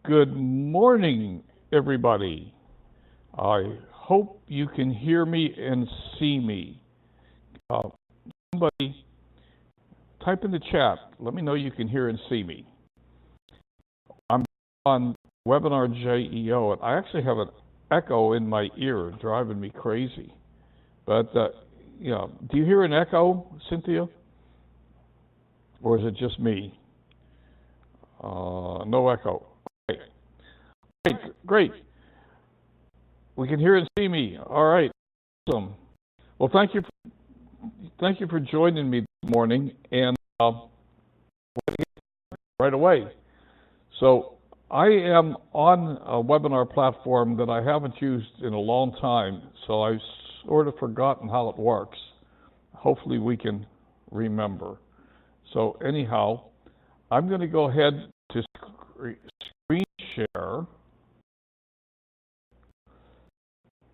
Good morning, everybody. I hope you can hear me and see me. Uh, Somebody type in the chat. Let me know you can hear and see me. I'm on Webinar JEO, and I actually have an echo in my ear driving me crazy. But, do you hear an echo, Cynthia? Or is it just me? No echo. Great. We can hear and see me. All right. Awesome. Well, thank you for joining me this morning, and right away. So I am on a webinar platform that I haven't used in a long time, so I've sort of forgotten how it works. Hopefully we can remember. So anyhow, I'm going to go ahead to screen share,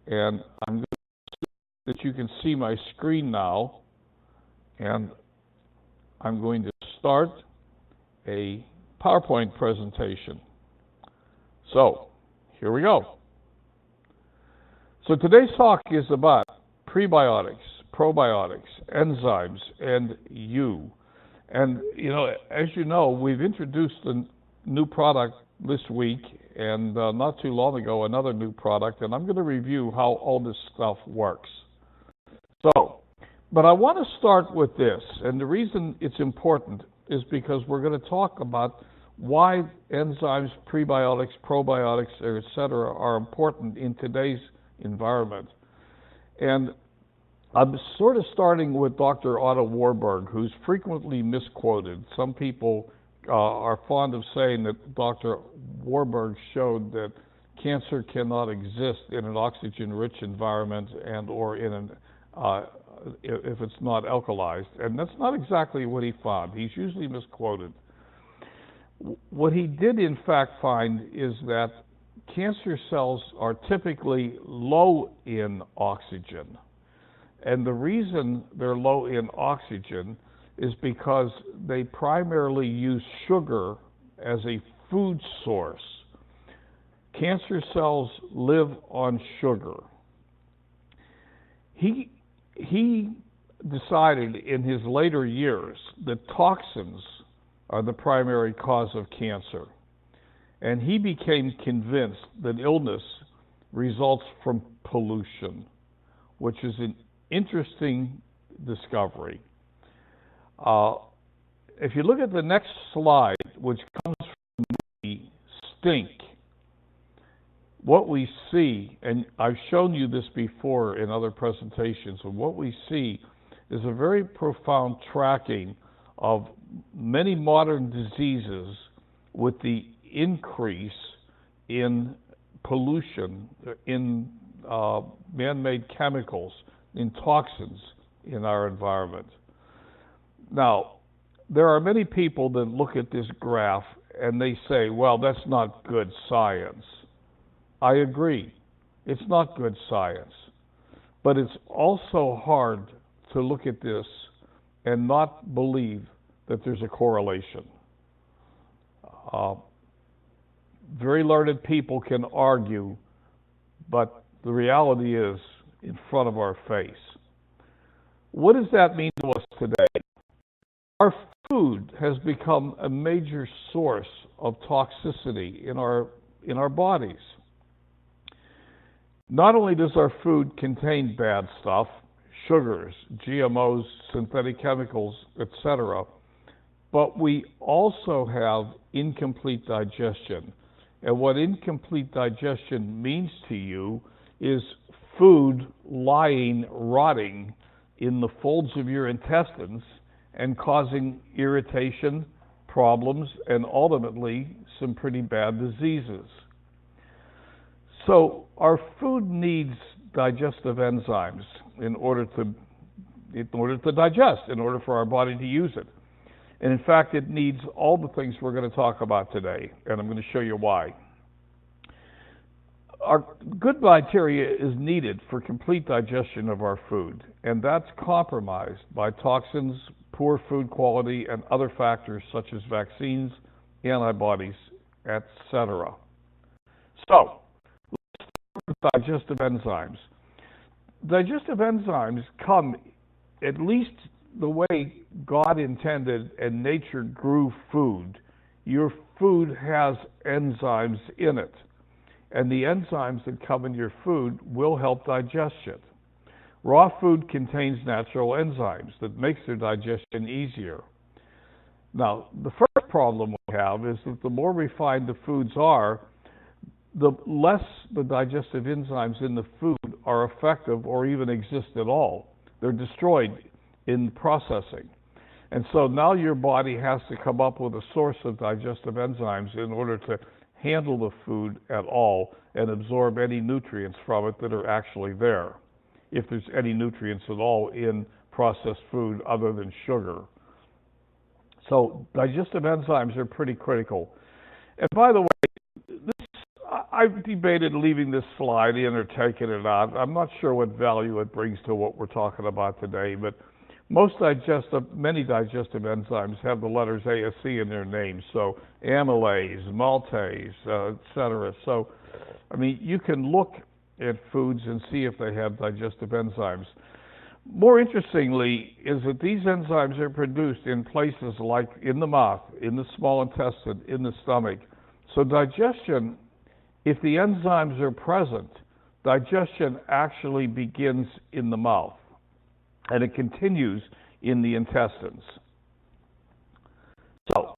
and I'm going to see that you can see my screen now, and I'm going to start a PowerPoint presentation. So here we go. So today's talk is about prebiotics, probiotics, enzymes, and you. And as you know, we've introduced a new product this week, and not too long ago another new product, and I'm going to review how all this stuff works. But I want to start with this, and the reason it's important is because we're going to talk about why enzymes, prebiotics, probiotics, etc. are important in today's environment. And I'm sort of starting with Dr. Otto Warburg, who's frequently misquoted. Some people are fond of saying that Dr. Warburg showed that cancer cannot exist in an oxygen-rich environment and or in an if it's not alkalized, and that's not exactly what he found. He's usually misquoted. What he did in fact find is that cancer cells are typically low in oxygen. And the reason they're low in oxygen is because they primarily use sugar as a food source. Cancer cells live on sugar. He decided in his later years that toxins are the primary cause of cancer. And he became convinced that illness results from pollution, which is an interesting discovery. If you look at the next slide, which comes from the stink, what we see, and I've shown you this before in other presentations, and what we see is a very profound tracking of many modern diseases with the increase in pollution, in man-made chemicals, in toxins in our environment. Now, there are many people that look at this graph and they say, well, that's not good science. I agree, it's not good science, but it's also hard to look at this and not believe that there's a correlation. Very learned people can argue, but the reality is in front of our face. What does that mean to us today? Our food has become a major source of toxicity in our bodies. Not only does our food contain bad stuff, sugars, GMOs, synthetic chemicals, etc., but we also have incomplete digestion. And what incomplete digestion means to you is food lying, rotting in the folds of your intestines and causing irritation, problems, and ultimately some pretty bad diseases. So our food needs digestive enzymes in order to digest, in order for our body to use it. And in fact, it needs all the things we're going to talk about today, and I'm going to show you why. Our good bacteria is needed for complete digestion of our food, and that's compromised by toxins, poor food quality, and other factors such as vaccines, antibodies, etc. So, digestive enzymes. Digestive enzymes come, at least the way God intended and nature grew food. Your food has enzymes in it, and the enzymes that come in your food will help digestion. Raw food contains natural enzymes that makes their digestion easier. Now, the first problem we have is that the more refined the foods are, the less the digestive enzymes in the food are effective or even exist at all. They're destroyed in processing. And so now your body has to come up with a source of digestive enzymes in order to handle the food at all and absorb any nutrients from it that are actually there, if there's any nutrients at all in processed food other than sugar. So digestive enzymes are pretty critical. And by the way, I've debated leaving this slide in or taking it out. I'm not sure what value it brings to what we're talking about today, but many digestive enzymes have the letters A or C in their names. So amylase, maltase, etc. So, I mean, you can look at foods and see if they have digestive enzymes. More interestingly is that these enzymes are produced in places like in the mouth, in the small intestine, in the stomach. So digestion, if the enzymes are present, digestion actually begins in the mouth, and it continues in the intestines. So,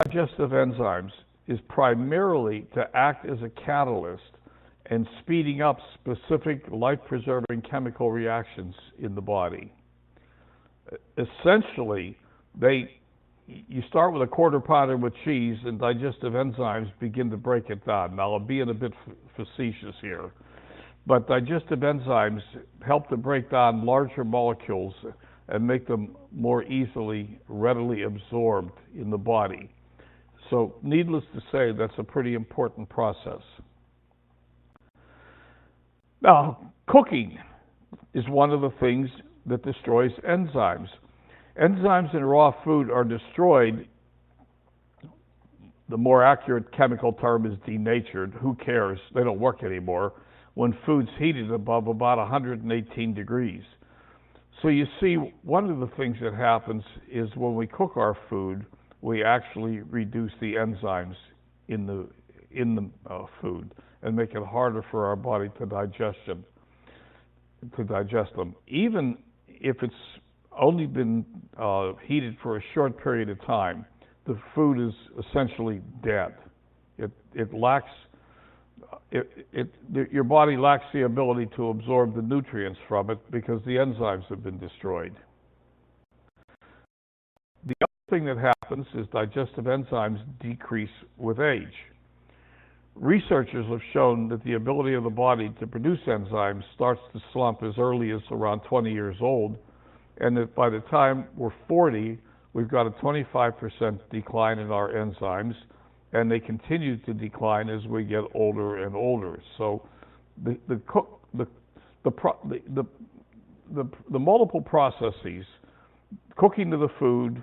digestive enzymes is primarily to act as a catalyst and speeding up specific life-preserving chemical reactions in the body. Essentially, you start with a quarter pounder with cheese, and digestive enzymes begin to break it down. Now, I'm being a bit facetious here, but digestive enzymes help to break down larger molecules and make them more readily absorbed in the body. So, needless to say, that's a pretty important process. Now, cooking is one of the things that destroys enzymes. Enzymes in raw food are destroyed. The more accurate chemical term is denatured. Who cares? They don't work anymore when food's heated above about 118 degrees. So you see, one of the things that happens is when we cook our food, we actually reduce the enzymes in the food and make it harder for our body to digest them. Even if it's only been heated for a short period of time, the food is essentially dead. Your body lacks the ability to absorb the nutrients from it because the enzymes have been destroyed. The other thing that happens is digestive enzymes decrease with age. Researchers have shown that the ability of the body to produce enzymes starts to slump as early as around 20 years old, and that by the time we're 40, we've got a 25% decline in our enzymes, and they continue to decline as we get older and older. So the multiple processes, cooking to the food,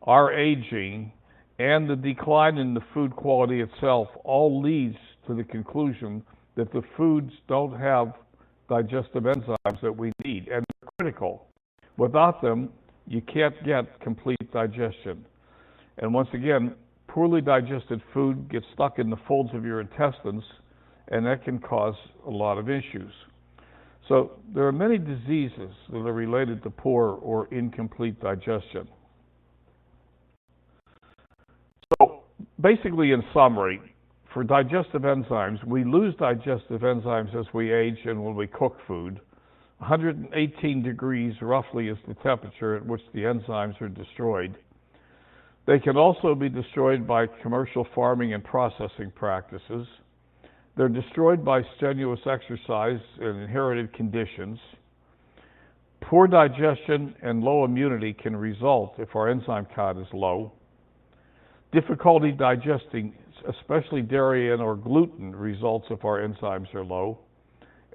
our aging, and the decline in the food quality itself all leads to the conclusion that the foods don't have digestive enzymes that we need, and they're critical. Without them, you can't get complete digestion. And once again, poorly digested food gets stuck in the folds of your intestines, and that can cause a lot of issues. So there are many diseases that are related to poor or incomplete digestion. So basically, in summary, for digestive enzymes, we lose digestive enzymes as we age and when we cook food. 118 degrees roughly is the temperature at which the enzymes are destroyed. They can also be destroyed by commercial farming and processing practices. They're destroyed by strenuous exercise and inherited conditions. Poor digestion and low immunity can result if our enzyme count is low. Difficulty digesting, especially dairy and or gluten, results if our enzymes are low.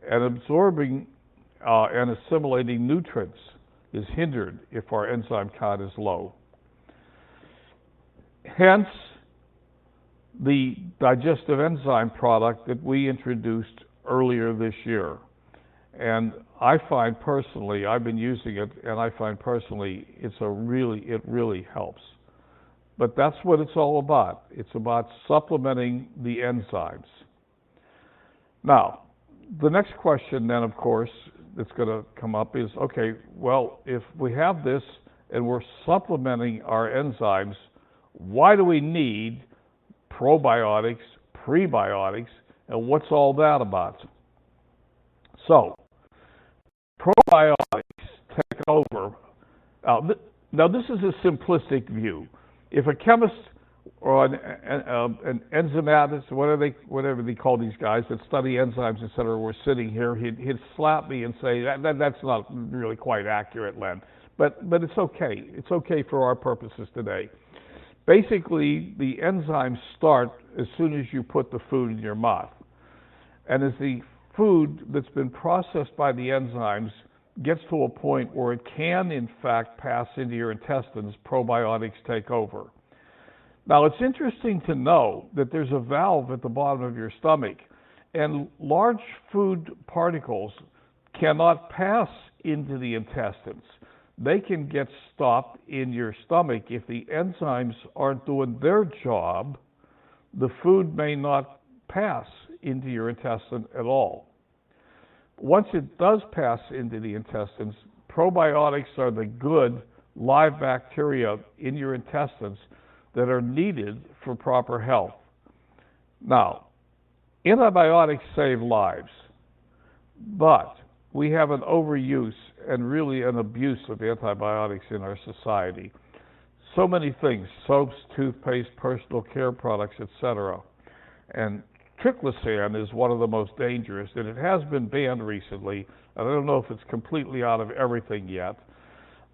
And absorbing and assimilating nutrients is hindered if our enzyme count is low. Hence, the digestive enzyme product that we introduced earlier this year. And I find personally, I've been using it, and I find personally it really helps. But that's what it's all about. It's about supplementing the enzymes. Now, the next question then, of course, that's going to come up is, okay, well, if we have this and we're supplementing our enzymes, why do we need probiotics, prebiotics, and what's all that about? So, probiotics take over. Now, this is a simplistic view. If a chemist or an enzymatist, whatever they call these guys that study enzymes, et cetera, were sitting here, he'd slap me and say, that's not really quite accurate, Len. But it's okay. It's okay for our purposes today. Basically, the enzymes start as soon as you put the food in your mouth. And as the food that's been processed by the enzymes gets to a point where it can, in fact, pass into your intestines, probiotics take over. Now, it's interesting to know that there's a valve at the bottom of your stomach, and large food particles cannot pass into the intestines. They can get stopped in your stomach. If the enzymes aren't doing their job, the food may not pass into your intestine at all. Once it does pass into the intestines, probiotics are the good live bacteria in your intestines that are needed for proper health. Now, antibiotics save lives, but we have an overuse and really an abuse of antibiotics in our society. So many things, soaps, toothpaste, personal care products, etc. And triclosan is one of the most dangerous, and it has been banned recently. And I don't know if it's completely out of everything yet.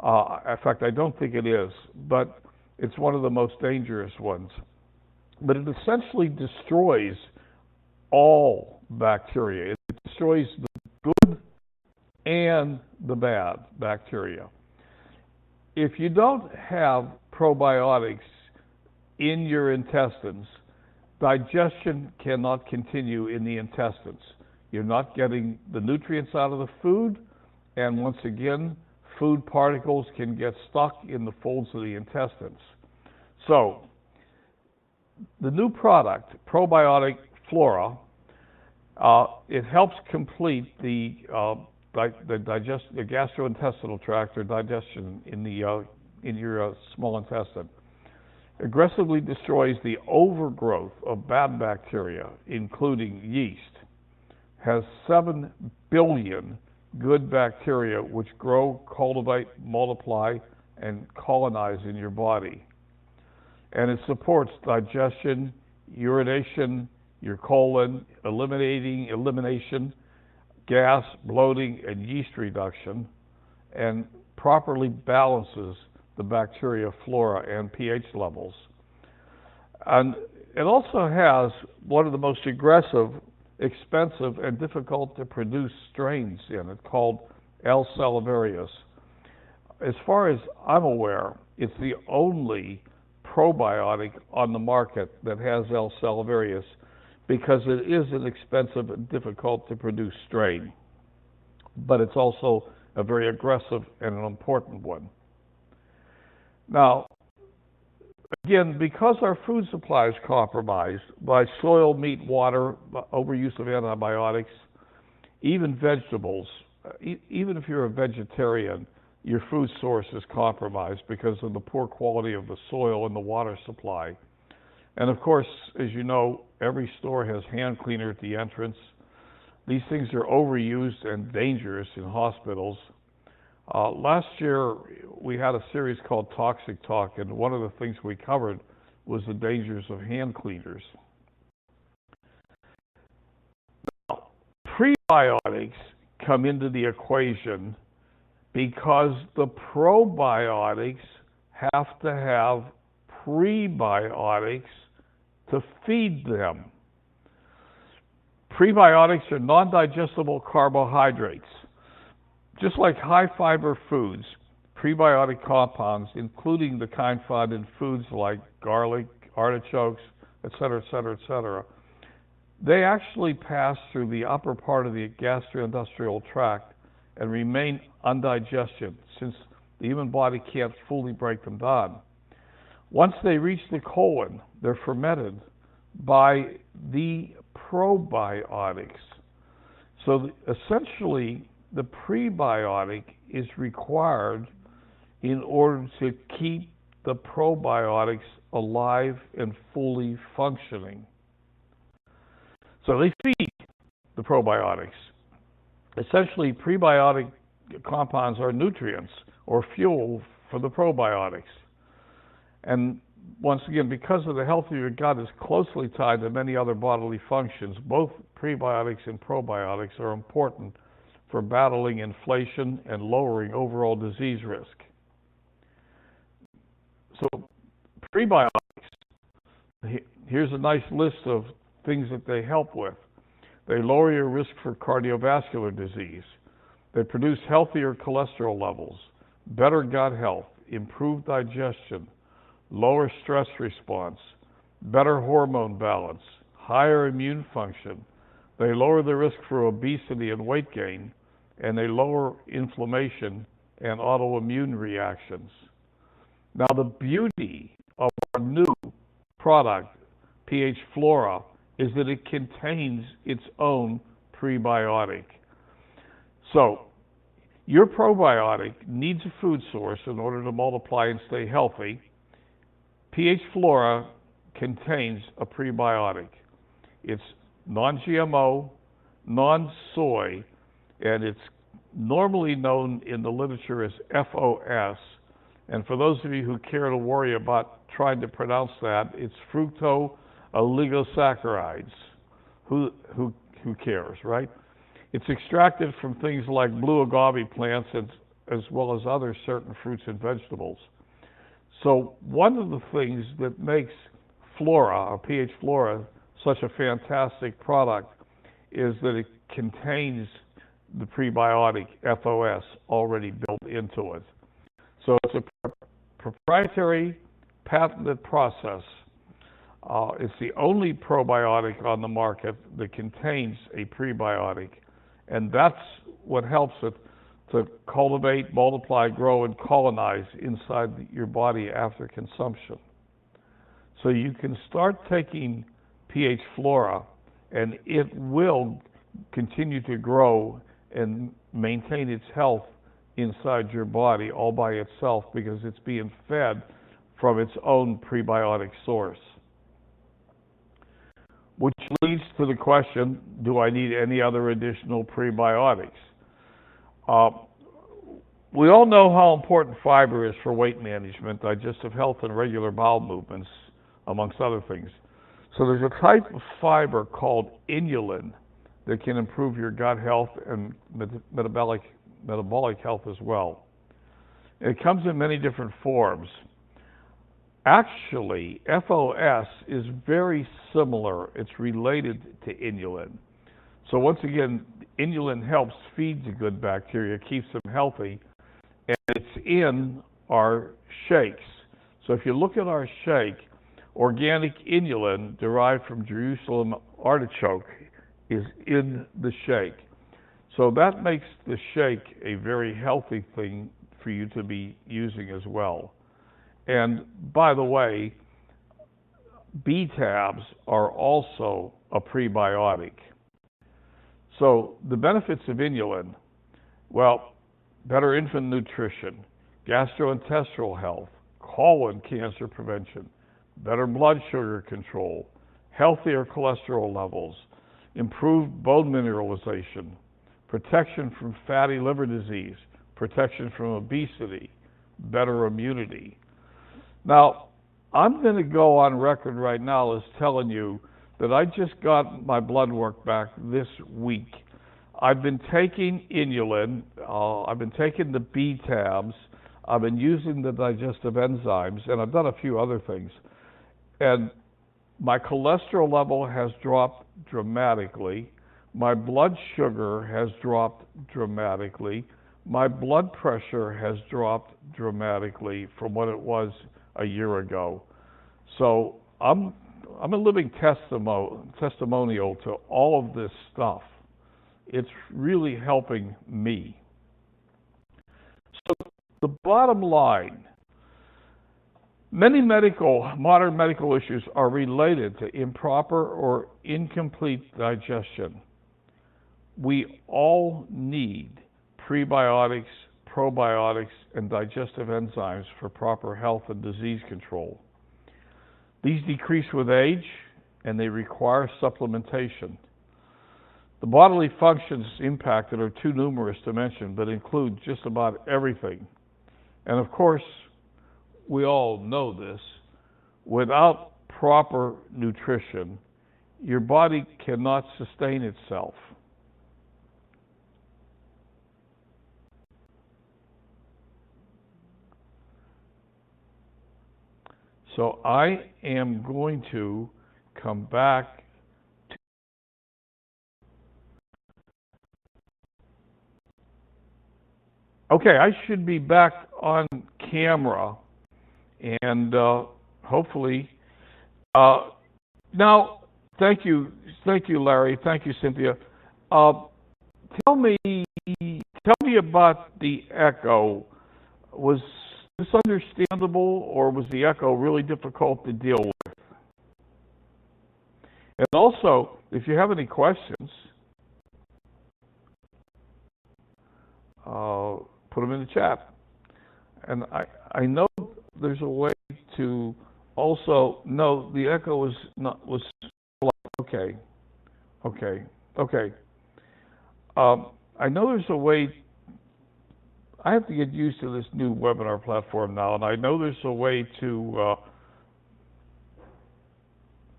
In fact, I don't think it is, but it's one of the most dangerous ones. But it essentially destroys all bacteria. It destroys the good and the bad bacteria. If you don't have probiotics in your intestines, digestion cannot continue in the intestines. You're not getting the nutrients out of the food, and once again, food particles can get stuck in the folds of the intestines. So, the new product, Probiotic Flora, it helps complete the gastrointestinal tract or digestion in your small intestine. Aggressively destroys the overgrowth of bad bacteria, including yeast. Has 7 billion good bacteria which grow, cultivate, multiply, and colonize in your body. And it supports digestion, urination, your colon, elimination, gas, bloating, and yeast reduction, and properly balances the bacteria flora and pH levels. And it also has one of the most aggressive, expensive, and difficult to produce strains in it called L. salivarius. As far as I'm aware, it's the only probiotic on the market that has L. salivarius because it is an expensive and difficult to produce strain. But it's also a very aggressive and an important one. Now, again, because our food supply is compromised by soil, meat, water, overuse of antibiotics, even vegetables, even if you're a vegetarian, your food source is compromised because of the poor quality of the soil and the water supply. And of course, as you know, every store has hand cleaner at the entrance. These things are overused and dangerous in hospitals. Last year, we had a series called Toxic Talk, and one of the things we covered was the dangers of hand cleaners. Now, prebiotics come into the equation because the probiotics have to have prebiotics to feed them. Prebiotics are non-digestible carbohydrates. Just like high-fiber foods, prebiotic compounds, including the kind found in foods like garlic, artichokes, et cetera, et cetera, et cetera, they actually pass through the upper part of the gastrointestinal tract and remain undigested since the human body can't fully break them down. Once they reach the colon, they're fermented by the probiotics. So essentially, the prebiotic is required in order to keep the probiotics alive and fully functioning. So they feed the probiotics. Essentially, prebiotic compounds are nutrients or fuel for the probiotics. And once again, because of the health of your gut is closely tied to many other bodily functions, both prebiotics and probiotics are important for battling inflation and lowering overall disease risk. So prebiotics, here's a nice list of things that they help with. They lower your risk for cardiovascular disease. They produce healthier cholesterol levels, better gut health, improved digestion, lower stress response, better hormone balance, higher immune function. They lower the risk for obesity and weight gain, and they lower inflammation and autoimmune reactions. Now, the beauty of our new product, pH Flora, is that it contains its own prebiotic. So, your probiotic needs a food source in order to multiply and stay healthy. pH Flora contains a prebiotic. It's non-GMO, non-soy, and it's normally known in the literature as FOS. And for those of you who care to worry about trying to pronounce that, it's fructooligosaccharides. Who cares, right? It's extracted from things like blue agave plants as well as other certain fruits and vegetables. So one of the things that makes Flora, or pH Flora, such a fantastic product is that it contains the prebiotic FOS already built into it. So it's a proprietary, patented process. It's the only probiotic on the market that contains a prebiotic, and that's what helps it to cultivate, multiply, grow, and colonize inside your body after consumption. So you can start taking pH Flora, and it will continue to grow and maintain its health inside your body all by itself because it's being fed from its own prebiotic source. Which leads to the question, do I need any other additional prebiotics? We all know how important fiber is for weight management, digestive health, and regular bowel movements, amongst other things. So there's a type of fiber called inulin that can improve your gut health and metabolic health as well. It comes in many different forms. Actually, FOS is very similar. It's related to inulin. So once again, inulin helps feed the good bacteria, keeps them healthy, and it's in our shakes. So if you look at our shake, organic inulin derived from Jerusalem artichoke is in the shake. So that makes the shake a very healthy thing for you to be using as well. And by the way, B-tabs are also a prebiotic. So the benefits of inulin, well, better infant nutrition, gastrointestinal health, colon cancer prevention, better blood sugar control, healthier cholesterol levels, improved bone mineralization, protection from fatty liver disease, protection from obesity, better immunity. Now, I'm going to go on record right now as telling you that I just got my blood work back this week. I've been taking inulin, I've been taking the B-tabs, I've been using the digestive enzymes, and I've done a few other things. And my cholesterol level has dropped dramatically. My blood sugar has dropped dramatically. My blood pressure has dropped dramatically from what it was a year ago. So I'm I'm a living testimonial to all of this stuff. It's really helping me. So the bottom line, many modern medical issues are related to improper or incomplete digestion. We all need prebiotics, probiotics, and digestive enzymes for proper health and disease control. These decrease with age, and they require supplementation. The bodily functions impacted are too numerous to mention, but include just about everything. And of course, we all know this, without proper nutrition, your body cannot sustain itself. So I am going to come back. Okay, I should be back on camera, and hopefully, now, thank you, Larry, thank you, Cynthia. Tell me about the echo. Was this understandable, or was the echo really difficult to deal with? And also, if you have any questions, put them in the chat. And I know there's a way to also, no, the echo was okay. I know there's a way. I have to get used to this new webinar platform now, and I know there's a way to,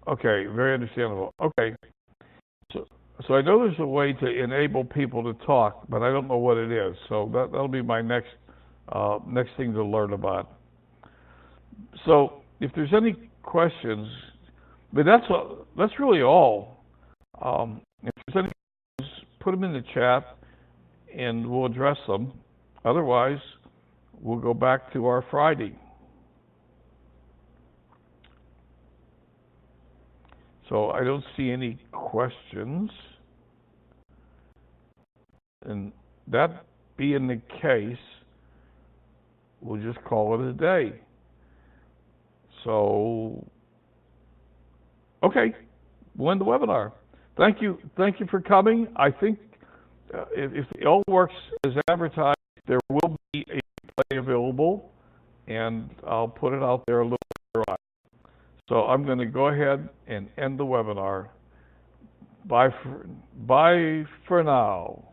okay, very understandable. Okay, so I know there's a way to enable people to talk, but I don't know what it is. So that'll be my next thing to learn about. So if there's any questions, but that's really all. If there's any questions, put them in the chat, and we'll address them. Otherwise, we'll go back to our Friday. So I don't see any questions. And that being the case, we'll just call it a day. So, okay, we'll end the webinar. Thank you for coming. I think if it all works as advertised, there will be a replay available, and I'll put it out there a little later on. So I'm going to go ahead and end the webinar. Bye for now.